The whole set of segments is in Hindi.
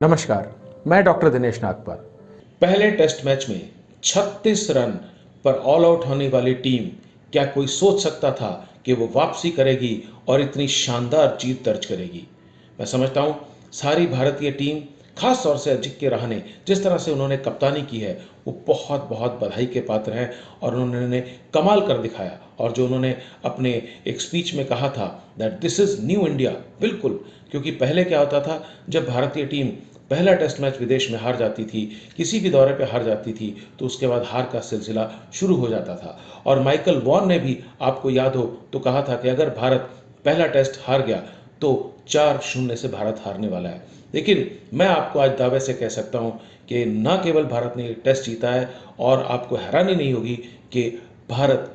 नमस्कार, मैं डॉक्टर दिनेश नागपाल। पहले टेस्ट मैच में 36 रन पर ऑल आउट होने वाली टीम, क्या कोई सोच सकता था कि वो वापसी करेगी और इतनी शानदार जीत दर्ज करेगी? मैं समझता हूँ सारी भारतीय टीम, खास तौर से अजिंक्य रहाणे, जिस तरह से उन्होंने कप्तानी की है वो बहुत बहुत बधाई के पात्र हैं और उन्होंने कमाल कर दिखाया। और जो उन्होंने अपने एक स्पीच में कहा था that this is new India, बिल्कुल, क्योंकि पहले क्या होता था, जब भारतीय टीम पहला टेस्ट मैच विदेश में हार जाती थी, किसी भी दौरे पे हार जाती थी, तो उसके बाद हार का सिलसिला शुरू हो जाता था। और माइकल वॉन ने भी, आपको याद हो तो, कहा था कि अगर भारत पहला टेस्ट हार गया तो 4-0 से भारत हारने वाला है। लेकिन मैं आपको आज दावे से कह सकता हूं कि न केवल भारत ने टेस्ट जीता है, और आपको हैरानी नहीं होगी कि भारत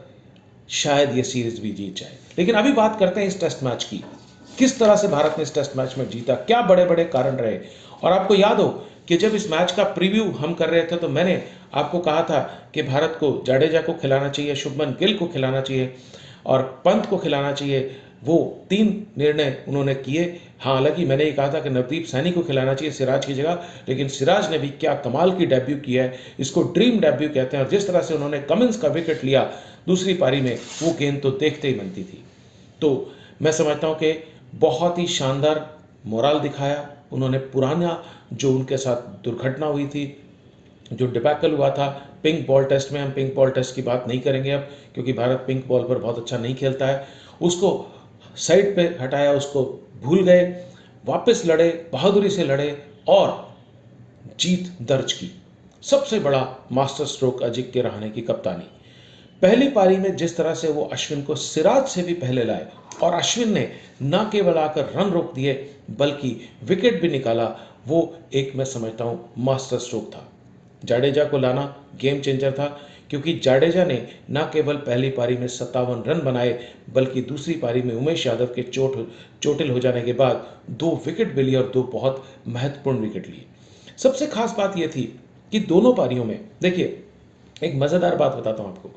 शायद ये सीरीज भी जीत जाए। लेकिन अभी बात करते हैं इस टेस्ट मैच की। किस तरह से भारत ने इस टेस्ट मैच में जीता, क्या बड़े बड़े कारण रहे। और आपको याद हो कि जब इस मैच का प्रीव्यू हम कर रहे थे तो मैंने आपको कहा था कि भारत को जाडेजा को खिलाना चाहिए, शुभमन गिल को खिलाना चाहिए और पंत को खिलाना चाहिए। वो 3 निर्णय उन्होंने किए। हाँ, हालांकि मैंने ये कहा था कि नवदीप सैनी को खिलाना चाहिए सिराज की जगह, लेकिन सिराज ने भी क्या कमाल की डेब्यू किया है, इसको ड्रीम डेब्यू कहते हैं। और जिस तरह से उन्होंने कमिंस का विकेट लिया दूसरी पारी में, वो गेंद तो देखते ही बनती थी। तो मैं समझता हूँ कि बहुत ही शानदार मोराल दिखाया उन्होंने। पुराना जो उनके साथ दुर्घटना हुई थी, जो डिबैकल हुआ था पिंक बॉल टेस्ट में, हम पिंक बॉल टेस्ट की बात नहीं करेंगे अब, क्योंकि भारत पिंक बॉल पर बहुत अच्छा नहीं खेलता है, उसको साइड पे हटाया, उसको भूल गए, वापस लड़े, बहादुरी से लड़े और जीत दर्ज की। सबसे बड़ा मास्टर स्ट्रोक अजिंक्य रहाणे की कप्तानी। पहली पारी में जिस तरह से वो अश्विन को सिराज से भी पहले लाए और अश्विन ने न केवल आकर रन रोक दिए बल्कि विकेट भी निकाला, वो एक, मैं समझता हूं, मास्टर स्ट्रोक था। जाडेजा को लाना गेम चेंजर था, क्योंकि जाडेजा ने न केवल पहली पारी में 57 रन बनाए बल्कि दूसरी पारी में उमेश यादव के चोटिल हो जाने के बाद 2 विकेट भी लिए और 2 बहुत महत्वपूर्ण विकेट लिए। सबसे खास बात यह थी कि दोनों पारियों में, देखिए, एक मजेदार बात बताता हूं आपको।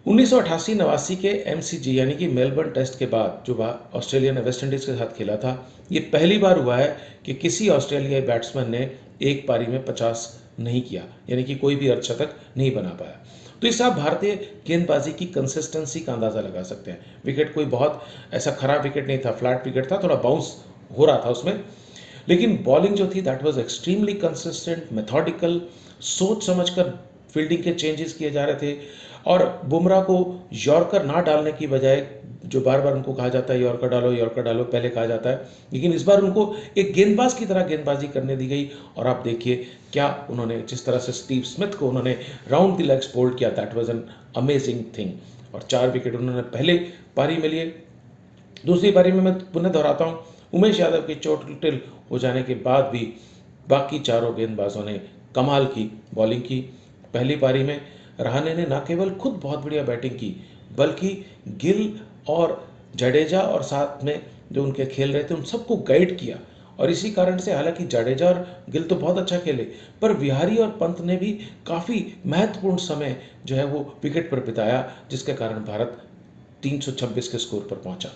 1988-89 के एमसीजी यानी कि मेलबर्न टेस्ट के बाद जो ऑस्ट्रेलिया ने वेस्ट इंडीज के साथ खेला था, ये पहली बार हुआ है कि किसी ऑस्ट्रेलियाई बैट्समैन ने एक पारी में 50 नहीं किया, यानी कि कोई भी अर्धशतक नहीं बना पाया। तो इससे आप भारतीय गेंदबाजी की कंसिस्टेंसी का अंदाजा लगा सकते हैं। विकेट कोई बहुत ऐसा खराब विकेट नहीं था, फ्लैट विकेट था, थोड़ा बाउंस हो रहा था उसमें, लेकिन बॉलिंग जो थी that was extremely consistent, methodical, सोच समझकर फील्डिंग के चेंजेस किए जा रहे थे। और बुमराह को यॉर्कर ना डालने की बजाय, जो बार बार उनको कहा जाता है यॉर्कर डालो पहले कहा जाता है, लेकिन इस बार उनको एक गेंदबाज की तरह गेंदबाजी करने दी गई। और आप देखिए क्या उन्होंने, जिस तरह से स्टीव स्मिथ को उन्होंने राउंड द लेग्स बोल्ड किया, that was an amazing thing. और 4 विकेट उन्होंने पहले पारी में लिए। दूसरी पारी में मैं पुनः दोहराता हूँ, उमेश यादव की चोटिल हो जाने के बाद भी बाकी चारों गेंदबाजों ने कमाल की बॉलिंग की। पहली पारी में रहाणे ने न केवल खुद बहुत बढ़िया बैटिंग की बल्कि गिल और जडेजा और साथ में जो उनके खेल रहे थे उन सबको गाइड किया। और इसी कारण से, हालांकि जडेजा और गिल तो बहुत अच्छा खेले, पर विहारी और पंत ने भी काफ़ी महत्वपूर्ण समय जो है वो विकेट पर बिताया, जिसके कारण भारत 326 के स्कोर पर पहुंचा।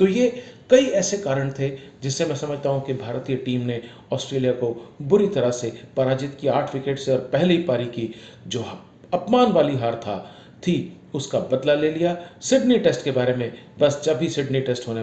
तो ये कई ऐसे कारण थे जिससे मैं समझता हूं कि भारतीय टीम ने ऑस्ट्रेलिया को बुरी तरह से पराजित किया 8 विकेट से, और पहली पारी की जो अपमान वाली हार था थी उसका बदला ले लिया। सिडनी टेस्ट के बारे में बस, जब भी सिडनी टेस्ट होने